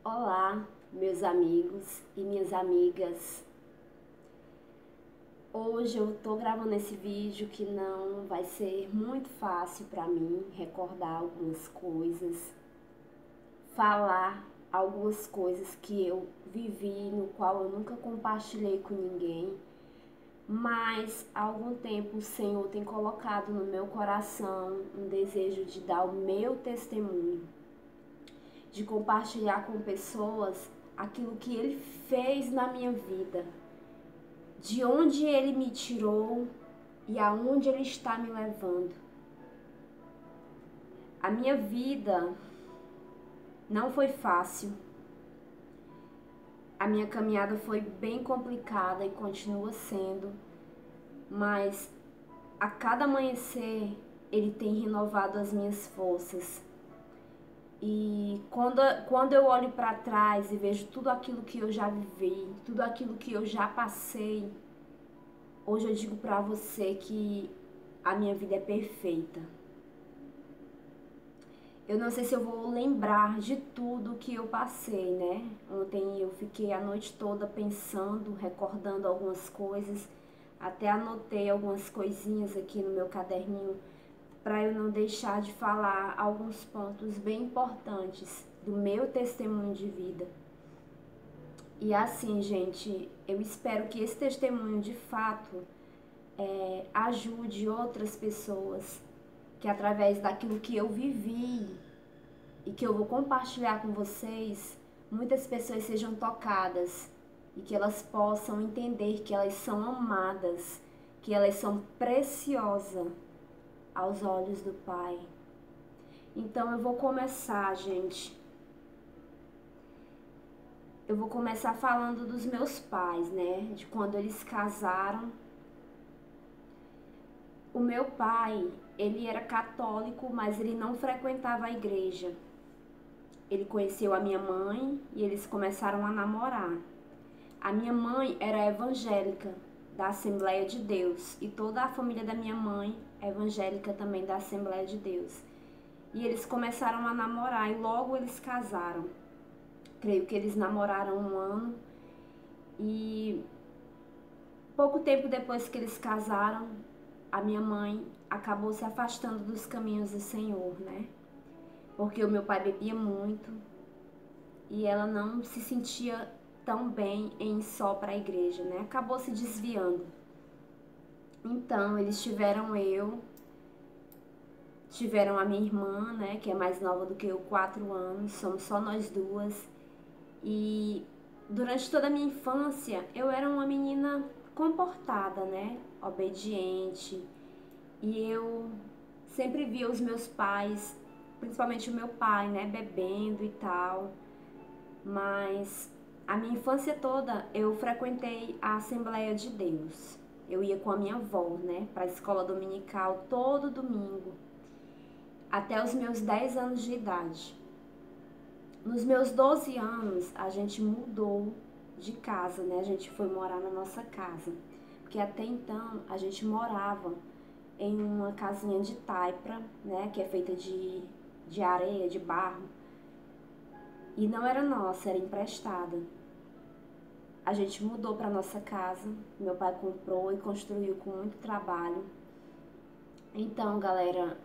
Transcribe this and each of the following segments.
Olá, meus amigos e minhas amigas. Hoje eu tô gravando esse vídeo que não vai ser muito fácil para mim recordar algumas coisas, falar algumas coisas que eu vivi, no qual eu nunca compartilhei com ninguém, mas há algum tempo o Senhor tem colocado no meu coração um desejo de dar o meu testemunho, de compartilhar com pessoas aquilo que Ele fez na minha vida, de onde Ele me tirou e aonde Ele está me levando. A minha vida não foi fácil. A minha caminhada foi bem complicada e continua sendo, mas a cada amanhecer Ele tem renovado as minhas forças. E quando eu olho para trás e vejo tudo aquilo que eu já vivi, tudo aquilo que eu já passei, hoje eu digo para você que a minha vida é perfeita. Eu não sei se eu vou lembrar de tudo que eu passei, né? Ontem eu fiquei a noite toda pensando, recordando algumas coisas, até anotei algumas coisinhas aqui no meu caderninho para eu não deixar de falar alguns pontos bem importantes do meu testemunho de vida. E assim, gente, eu espero que esse testemunho de fato ajude outras pessoas, que através daquilo que eu vivi e que eu vou compartilhar com vocês, muitas pessoas sejam tocadas e que elas possam entender que elas são amadas, que elas são preciosas aos olhos do Pai. Então eu vou começar, gente. Eu vou começar falando dos meus pais, né? De quando eles casaram. O meu pai, ele era católico, mas ele não frequentava a igreja. Ele conheceu a minha mãe e eles começaram a namorar. A minha mãe era evangélica, da Assembleia de Deus, e toda a família da minha mãe é evangélica também, da Assembleia de Deus. E eles começaram a namorar e logo eles casaram. Creio que eles namoraram 1 ano e pouco tempo depois que eles casaram, a minha mãe acabou se afastando dos caminhos do Senhor, né? Porque o meu pai bebia muito e ela não se sentia tão bem em ir só para a igreja, né? Acabou se desviando. Então, eles tiveram a minha irmã, né, que é mais nova do que eu, 4 anos, somos só nós duas. E durante toda a minha infância, eu era uma menina comportada, né, obediente. E eu sempre via os meus pais, principalmente o meu pai, né, bebendo e tal. Mas a minha infância toda eu frequentei a Assembleia de Deus. Eu ia com a minha avó, né, para a escola dominical todo domingo, até os meus 10 anos de idade. Nos meus 12 anos, a gente mudou de casa, né? A gente foi morar na nossa casa. Porque até então, a gente morava em uma casinha de taipa, né? Que é feita de areia, de barro. E não era nossa, era emprestada. A gente mudou para nossa casa, meu pai comprou e construiu com muito trabalho. Então, galera,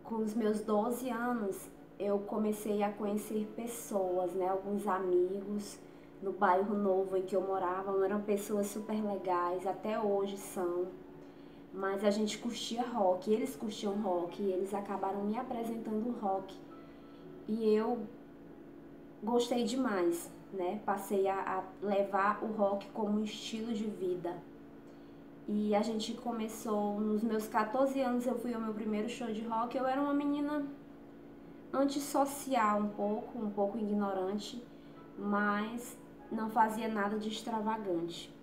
com os meus 12 anos, eu comecei a conhecer pessoas, né? Alguns amigos no bairro novo em que eu morava, eram pessoas super legais, até hoje são. Mas a gente curtia rock, eles curtiam rock e eles acabaram me apresentando o rock. E eu gostei demais, né? Passei a levar o rock como um estilo de vida. E a gente começou, nos meus 14 anos eu fui ao meu primeiro show de rock. Eu era uma menina antissocial um pouco ignorante, mas não fazia nada de extravagante.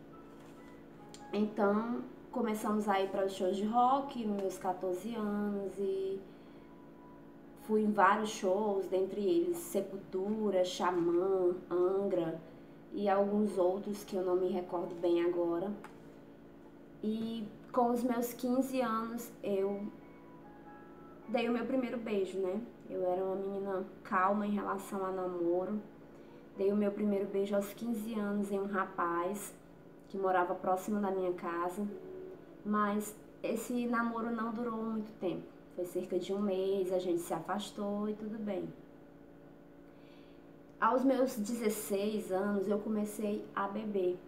Então começamos a ir para os shows de rock nos meus 14 anos e fui em vários shows, dentre eles Sepultura, Xamã, Angra e alguns outros que eu não me recordo bem agora. E com os meus 15 anos eu dei o meu primeiro beijo, né? Eu era uma menina calma em relação a namoro. Dei o meu primeiro beijo aos 15 anos em um rapaz que morava próximo da minha casa, mas esse namoro não durou muito tempo. Foi cerca de um mês, a gente se afastou e tudo bem. Aos meus 16 anos eu comecei a beber.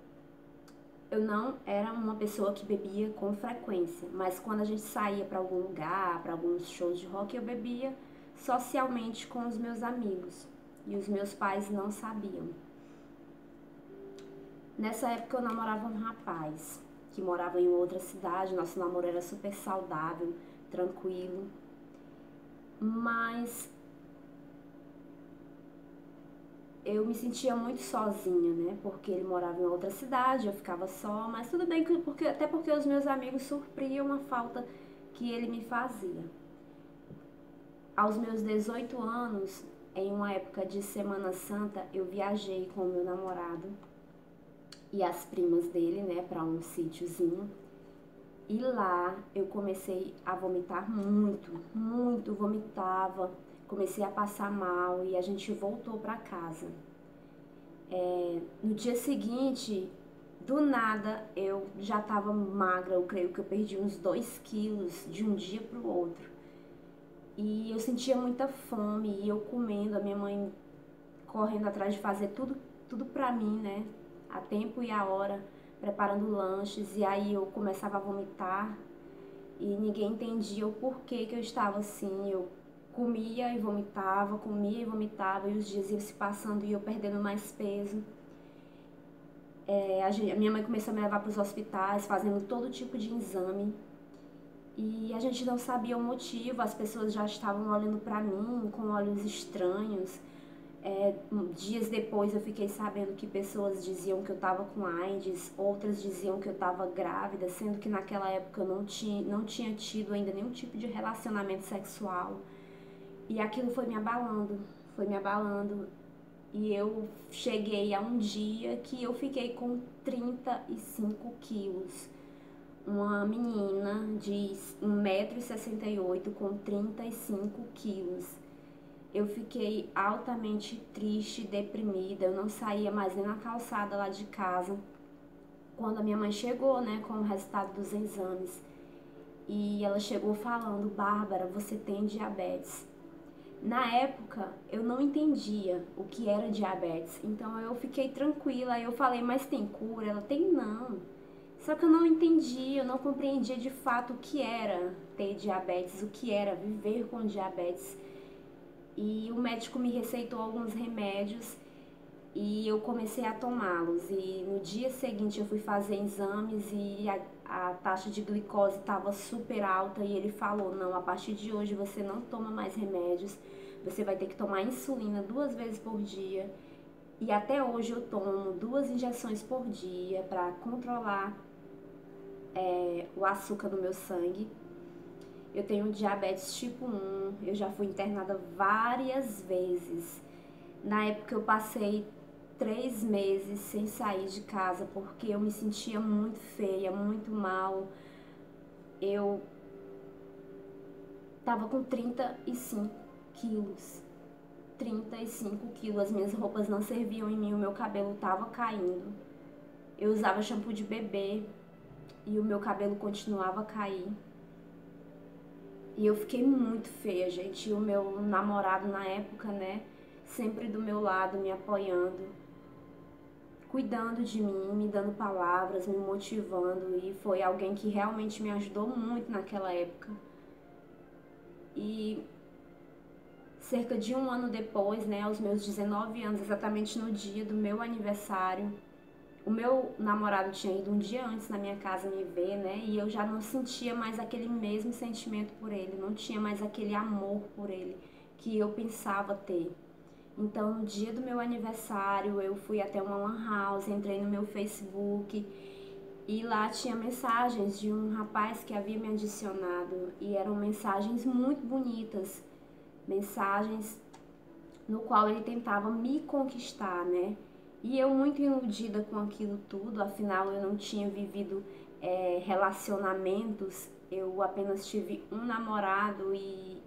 Eu não era uma pessoa que bebia com frequência, mas quando a gente saía para algum lugar, para alguns shows de rock, eu bebia socialmente com os meus amigos e os meus pais não sabiam. Nessa época eu namorava um rapaz que morava em outra cidade, nosso namoro era super saudável, tranquilo, mas eu me sentia muito sozinha, né? Porque ele morava em outra cidade, eu ficava só, mas tudo bem, até porque os meus amigos supriam a falta que ele me fazia. Aos meus 18 anos, em uma época de Semana Santa, eu viajei com o meu namorado e as primas dele, né, para um sítiozinho. E lá eu comecei a vomitar muito, vomitava, comecei a passar mal e a gente voltou para casa. No dia seguinte, do nada, eu já estava magra, eu creio que eu perdi uns 2 quilos de um dia para o outro. E eu sentia muita fome e eu comendo, a minha mãe correndo atrás de fazer tudo pra mim, né? A tempo e a hora, preparando lanches, e aí eu começava a vomitar e ninguém entendia o porquê que eu estava assim. Eu comia e vomitava, e os dias iam se passando e eu perdendo mais peso. A minha mãe começou a me levar para os hospitais, fazendo todo tipo de exame. E a gente não sabia o motivo, as pessoas já estavam olhando para mim com olhos estranhos. Dias depois eu fiquei sabendo que pessoas diziam que eu estava com AIDS, outras diziam que eu estava grávida, sendo que naquela época eu não tinha tido ainda nenhum tipo de relacionamento sexual. E aquilo foi me abalando. E eu cheguei a um dia que eu fiquei com 35 quilos. Uma menina de 1,68 m com 35 quilos. Eu fiquei altamente triste, deprimida, eu não saía mais nem na calçada lá de casa. Quando a minha mãe chegou, né, com o resultado dos exames, e ela chegou falando: Bárbara, você tem diabetes. Na época, eu não entendia o que era diabetes, então eu fiquei tranquila, eu falei: mas tem cura? Ela: tem não. Só que eu não entendia, eu não compreendia de fato o que era ter diabetes, o que era viver com diabetes. E o médico me receitou alguns remédios e eu comecei a tomá-los. E no dia seguinte eu fui fazer exames e a taxa de glicose estava super alta e ele falou: não, a partir de hoje você não toma mais remédios, você vai ter que tomar insulina 2 vezes por dia. E até hoje eu tomo 2 injeções por dia para controlar o açúcar no meu sangue. Eu tenho diabetes tipo 1, eu já fui internada várias vezes. Na época eu passei 3 meses sem sair de casa porque eu me sentia muito feia, muito mal. Eu tava com 35 quilos. 35 quilos, as minhas roupas não serviam em mim, o meu cabelo tava caindo. Eu usava shampoo de bebê e o meu cabelo continuava a cair. E eu fiquei muito feia, gente. E o meu namorado na época, né, sempre do meu lado, me apoiando, cuidando de mim, me dando palavras, me motivando. E foi alguém que realmente me ajudou muito naquela época. E cerca de um ano depois, né, aos meus 19 anos, exatamente no dia do meu aniversário, o meu namorado tinha ido um dia antes na minha casa me ver, né? E eu já não sentia mais aquele mesmo sentimento por ele, não tinha mais aquele amor por ele que eu pensava ter. Então, no dia do meu aniversário, eu fui até uma lan house, entrei no meu Facebook e lá tinha mensagens de um rapaz que havia me adicionado e eram mensagens muito bonitas, mensagens no qual ele tentava me conquistar, né? E eu muito iludida com aquilo tudo, afinal eu não tinha vivido relacionamentos, eu apenas tive um namorado e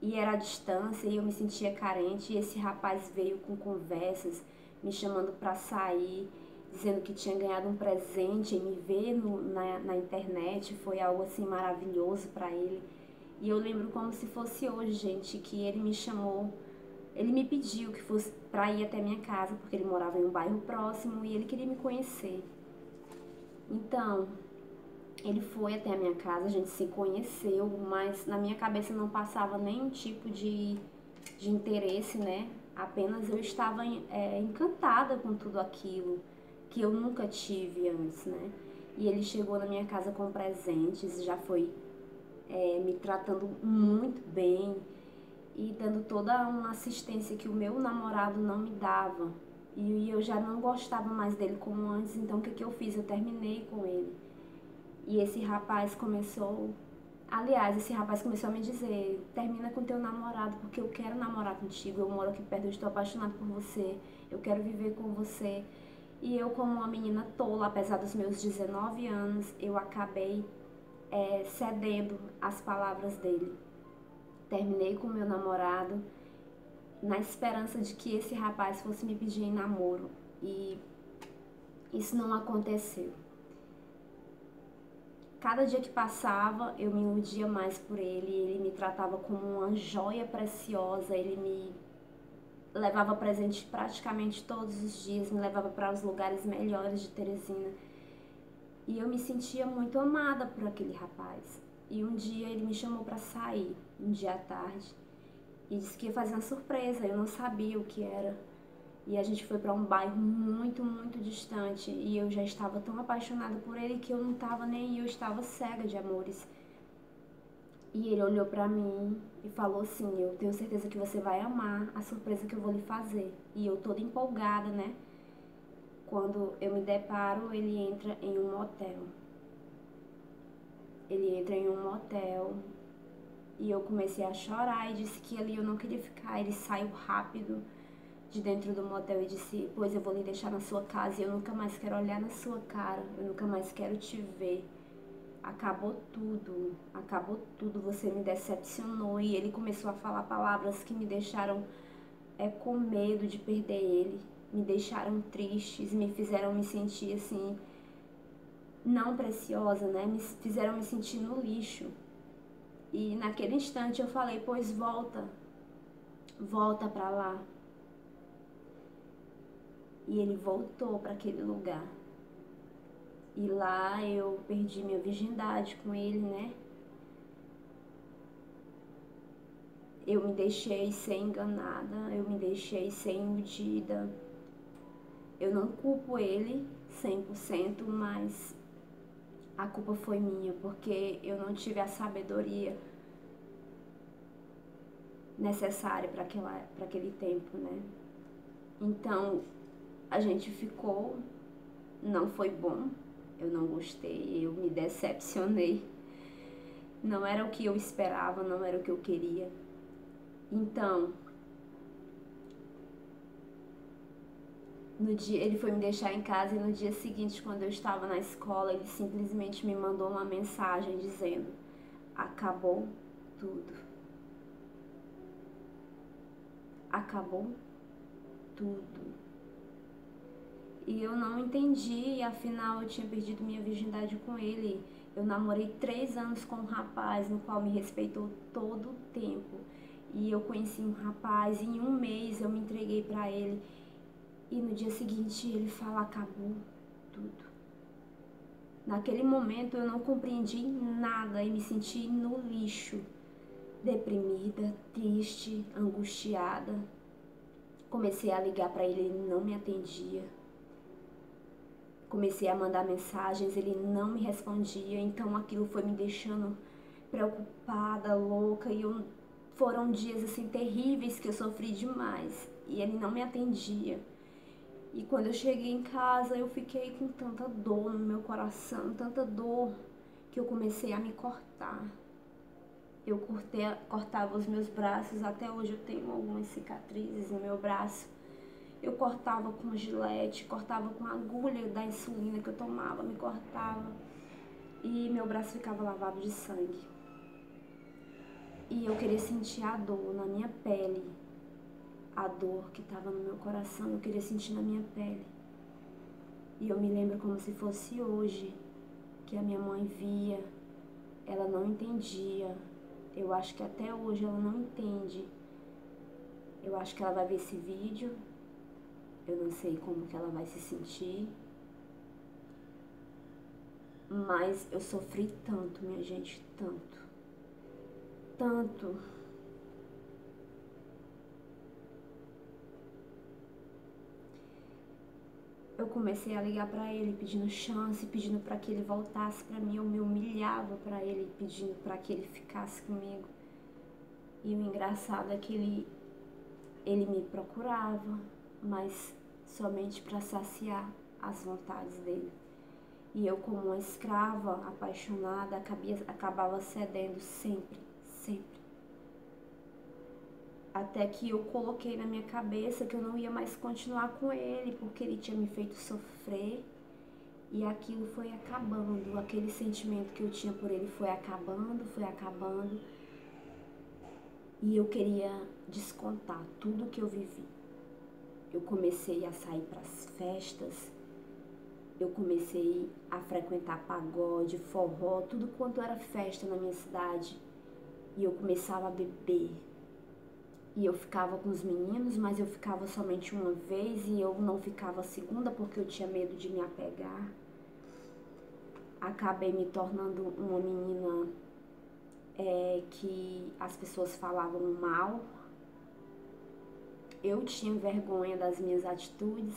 e era à distância e eu me sentia carente. E esse rapaz veio com conversas, me chamando para sair, dizendo que tinha ganhado um presente, e me ver na internet foi algo assim maravilhoso para ele. E eu lembro como se fosse hoje, gente, que ele me chamou, ele me pediu que fosse para ir até minha casa, porque ele morava em um bairro próximo e ele queria me conhecer. Então, ele foi até a minha casa, a gente se conheceu, mas na minha cabeça não passava nenhum tipo de interesse, né? Apenas eu estava encantada com tudo aquilo que eu nunca tive antes, né? E ele chegou na minha casa com presentes, já foi me tratando muito bem e dando toda uma assistência que o meu namorado não me dava. E eu já não gostava mais dele como antes, então o que eu fiz? Eu terminei com ele. E esse rapaz começou... Aliás, esse rapaz começou a me dizer: termina com teu namorado, porque eu quero namorar contigo, eu moro aqui perto, eu estou apaixonado por você, eu quero viver com você. E eu, como uma menina tola, apesar dos meus 19 anos, eu acabei cedendo às palavras dele. Terminei com meu namorado na esperança de que esse rapaz fosse me pedir em namoro. E isso não aconteceu. Cada dia que passava, eu me iludia mais por ele. Ele me tratava como uma joia preciosa. Ele me levava presente praticamente todos os dias, me levava para os lugares melhores de Teresina. E eu me sentia muito amada por aquele rapaz. E um dia ele me chamou para sair, um dia à tarde, e disse que ia fazer uma surpresa. Eu não sabia o que era. E a gente foi para um bairro muito, muito distante. E eu já estava tão apaixonada por ele que eu não estava nem aí, eu estava cega de amores. E ele olhou para mim e falou assim: eu tenho certeza que você vai amar a surpresa que eu vou lhe fazer. E eu toda empolgada, né? Quando eu me deparo, ele entra em um motel. Ele entra em um motel e eu comecei a chorar e disse que ali eu não queria ficar. Ele saiu rápido de dentro do motel e disse: pois eu vou lhe deixar na sua casa e eu nunca mais quero olhar na sua cara, eu nunca mais quero te ver. Acabou tudo, você me decepcionou. E ele começou a falar palavras que me deixaram com medo de perder ele, me deixaram tristes, me fizeram me sentir assim, não preciosa, né? Me fizeram me sentir no lixo. E naquele instante eu falei: pois volta pra lá. E ele voltou para aquele lugar. E lá eu perdi minha virgindade com ele, né? Eu me deixei ser enganada, eu me deixei ser iludida. Eu não culpo ele 100%, mas a culpa foi minha, porque eu não tive a sabedoria necessária para aquele tempo, né? Então, a gente ficou, não foi bom, eu não gostei, eu me decepcionei. Não era o que eu esperava, não era o que eu queria. Então, no dia ele foi me deixar em casa e no dia seguinte, quando eu estava na escola, ele simplesmente me mandou uma mensagem dizendo: acabou tudo. Acabou tudo. E eu não entendi, afinal eu tinha perdido minha virgindade com ele. Eu namorei 3 anos com um rapaz no qual me respeitou todo o tempo. E eu conheci um rapaz e em um mês eu me entreguei pra ele. E no dia seguinte ele fala: acabou tudo. Naquele momento eu não compreendi nada e me senti no lixo. Deprimida, triste, angustiada. Comecei a ligar pra ele, ele não me atendia. Comecei a mandar mensagens, ele não me respondia, então aquilo foi me deixando preocupada, louca, e foram dias assim terríveis que eu sofri demais, e ele não me atendia. E quando eu cheguei em casa, eu fiquei com tanta dor no meu coração, tanta dor, que eu comecei a me cortar. Eu cortava os meus braços, até hoje eu tenho algumas cicatrizes no meu braço. Eu cortava com gilete, cortava com a agulha da insulina que eu tomava, me cortava. E meu braço ficava lavado de sangue. E eu queria sentir a dor na minha pele. A dor que estava no meu coração, eu queria sentir na minha pele. E eu me lembro como se fosse hoje, que a minha mãe via, ela não entendia. Eu acho que até hoje ela não entende. Eu acho que ela vai ver esse vídeo, eu não sei como que ela vai se sentir. Mas eu sofri tanto, minha gente, tanto. Tanto. Eu comecei a ligar pra ele, pedindo chance, pedindo pra que ele voltasse pra mim. Eu me humilhava pra ele, pedindo pra que ele ficasse comigo. E o engraçado é que ele me procurava, mas somente pra saciar as vontades dele. E eu, como uma escrava apaixonada, acabava cedendo sempre, sempre. Até que eu coloquei na minha cabeça que eu não ia mais continuar com ele, porque ele tinha me feito sofrer. E aquilo foi acabando, aquele sentimento que eu tinha por ele foi acabando, foi acabando. E eu queria descontar tudo que eu vivi. Eu comecei a sair para as festas, eu comecei a frequentar pagode, forró, tudo quanto era festa na minha cidade. E eu começava a beber. E eu ficava com os meninos, mas eu ficava somente uma vez e eu não ficava a segunda porque eu tinha medo de me apegar. Acabei me tornando uma menina que as pessoas falavam mal. Eu tinha vergonha das minhas atitudes,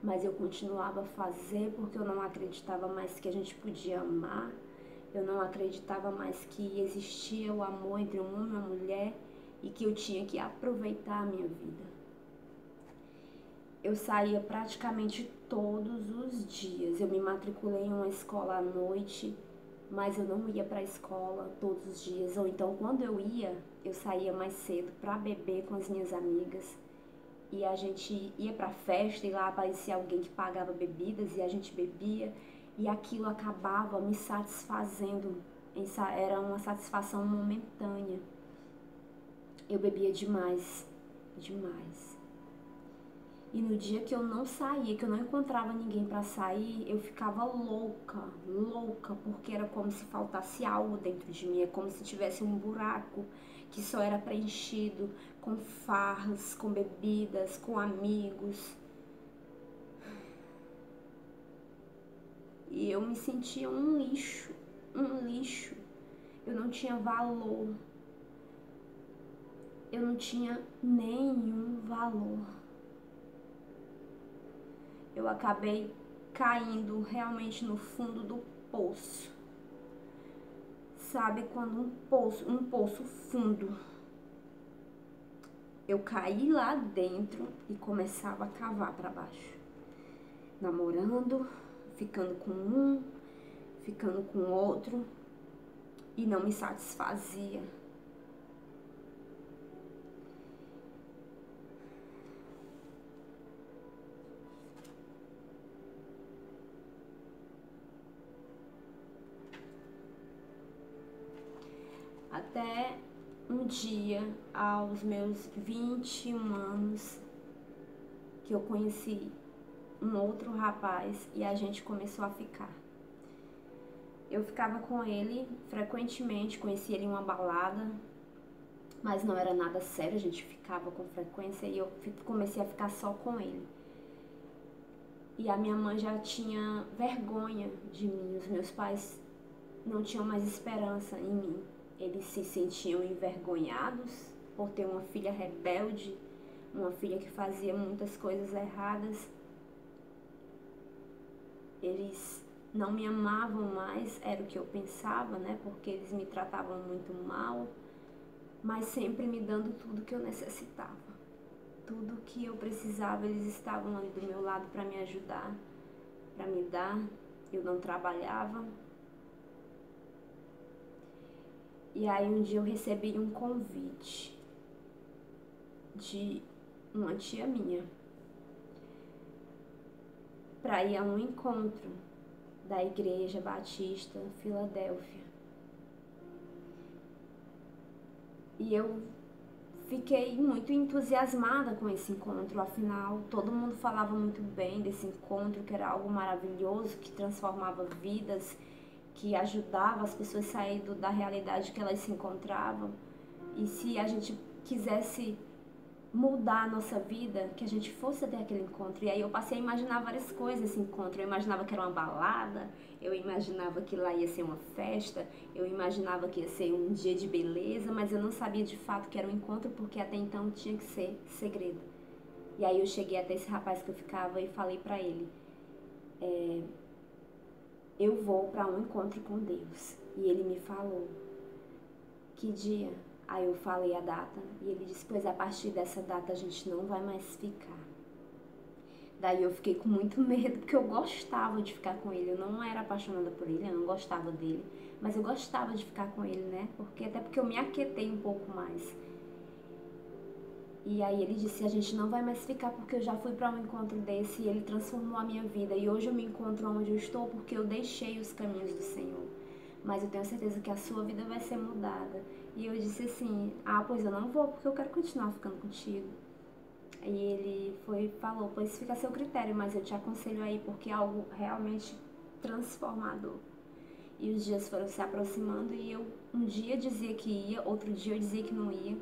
mas eu continuava a fazer porque eu não acreditava mais que a gente podia amar. Eu não acreditava mais que existia o amor entre um homem e uma mulher e que eu tinha que aproveitar a minha vida. Eu saía praticamente todos os dias. Eu me matriculei em uma escola à noite, mas eu não ia para a escola todos os dias. Ou então, quando eu ia, eu saía mais cedo para beber com as minhas amigas. E a gente ia pra festa e lá aparecia alguém que pagava bebidas e a gente bebia. E aquilo acabava me satisfazendo. Era uma satisfação momentânea. Eu bebia demais, demais. E no dia que eu não saía, que eu não encontrava ninguém pra sair, eu ficava louca, louca, porque era como se faltasse algo dentro de mim, é como se tivesse um buraco que só era preenchido com farras, com bebidas, com amigos. E eu me sentia um lixo, um lixo. Eu não tinha valor. Eu não tinha nenhum valor. Eu acabei caindo realmente no fundo do poço. Sabe quando um poço fundo. Eu caí lá dentro e começava a cavar para baixo. Namorando, ficando com um, ficando com outro e não me satisfazia. Até um dia, aos meus 21 anos, que eu conheci um outro rapaz e a gente começou a ficar. Eu ficava com ele frequentemente, conhecia ele em uma balada, mas não era nada sério, a gente ficava com frequência e eu comecei a ficar só com ele. E a minha mãe já tinha vergonha de mim, os meus pais não tinham mais esperança em mim. Eles se sentiam envergonhados por ter uma filha rebelde, uma filha que fazia muitas coisas erradas. Eles não me amavam mais, era o que eu pensava, né? Porque eles me tratavam muito mal, mas sempre me dando tudo que eu necessitava. Tudo que eu precisava, eles estavam ali do meu lado para me ajudar, para me dar. Eu não trabalhava. E aí um dia eu recebi um convite de uma tia minha para ir a um encontro da Igreja Batista Filadélfia. E eu fiquei muito entusiasmada com esse encontro, afinal, todo mundo falava muito bem desse encontro, que era algo maravilhoso, que transformava vidas, que ajudava as pessoas a sair da realidade que elas se encontravam. E se a gente quisesse mudar a nossa vida, que a gente fosse até aquele encontro. E aí eu passei a imaginar várias coisas esse encontro. Eu imaginava que era uma balada, eu imaginava que lá ia ser uma festa, eu imaginava que ia ser um dia de beleza, mas eu não sabia de fato que era um encontro, porque até então tinha que ser segredo. E aí eu cheguei até esse rapaz que eu ficava e falei pra ele, eu vou pra um encontro com Deus. E ele me falou, que dia? Aí eu falei a data e ele disse, pois a partir dessa data a gente não vai mais ficar. Daí eu fiquei com muito medo, porque eu gostava de ficar com ele. Eu não era apaixonada por ele, eu não gostava dele, mas eu gostava de ficar com ele, né? Até porque eu me aquietei um pouco mais. E aí ele disse, a gente não vai mais ficar porque eu já fui para um encontro desse e ele transformou a minha vida. E hoje eu me encontro onde eu estou porque eu deixei os caminhos do Senhor. Mas eu tenho certeza que a sua vida vai ser mudada. E eu disse assim, pois eu não vou porque eu quero continuar ficando contigo. E ele falou, pois fica a seu critério, mas eu te aconselho aí porque é algo realmente transformador. E os dias foram se aproximando e eu um dia dizia que ia, outro dia eu dizia que não ia.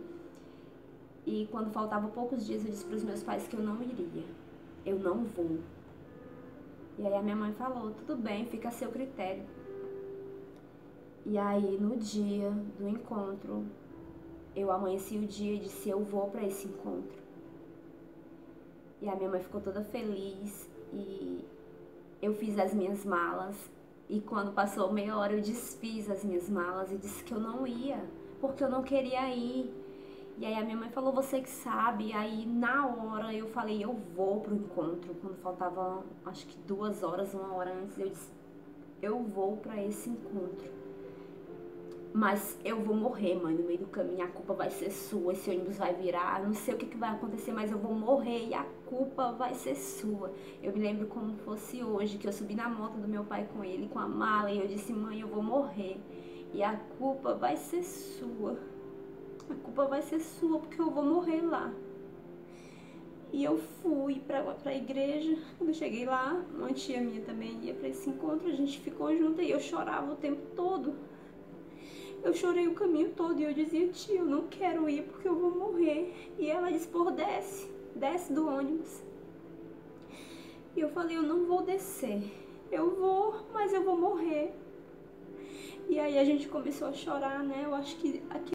E quando faltavam poucos dias eu disse para os meus pais que eu não iria. Eu não vou. E aí a minha mãe falou, tudo bem, fica a seu critério. E aí no dia do encontro, eu amanheci o dia e disse, eu vou para esse encontro. E a minha mãe ficou toda feliz e eu fiz as minhas malas. E quando passou meia hora eu desfiz as minhas malas e disse que eu não ia, porque eu não queria ir. E aí a minha mãe falou, você que sabe. E aí na hora eu falei, eu vou pro encontro. Quando faltava acho que 2 horas, 1 hora antes, eu disse, eu vou pra esse encontro. Mas eu vou morrer, mãe, no meio do caminho, a culpa vai ser sua, esse ônibus vai virar, não sei o que vai acontecer, mas eu vou morrer e a culpa vai ser sua. Eu me lembro como fosse hoje, que eu subi na moto do meu pai com ele, com a mala, e eu disse, mãe, eu vou morrer e a culpa vai ser sua. A culpa vai ser sua porque eu vou morrer lá. E eu fui pra igreja. Quando eu cheguei lá, uma tia minha também ia pra esse encontro, a gente ficou junto e eu chorava o tempo todo. Eu chorei o caminho todo e eu dizia, tia, eu não quero ir porque eu vou morrer. E ela disse, pô, desce do ônibus. E eu falei, eu não vou descer. Eu vou, mas eu vou morrer. E aí a gente começou a chorar, né? Eu acho que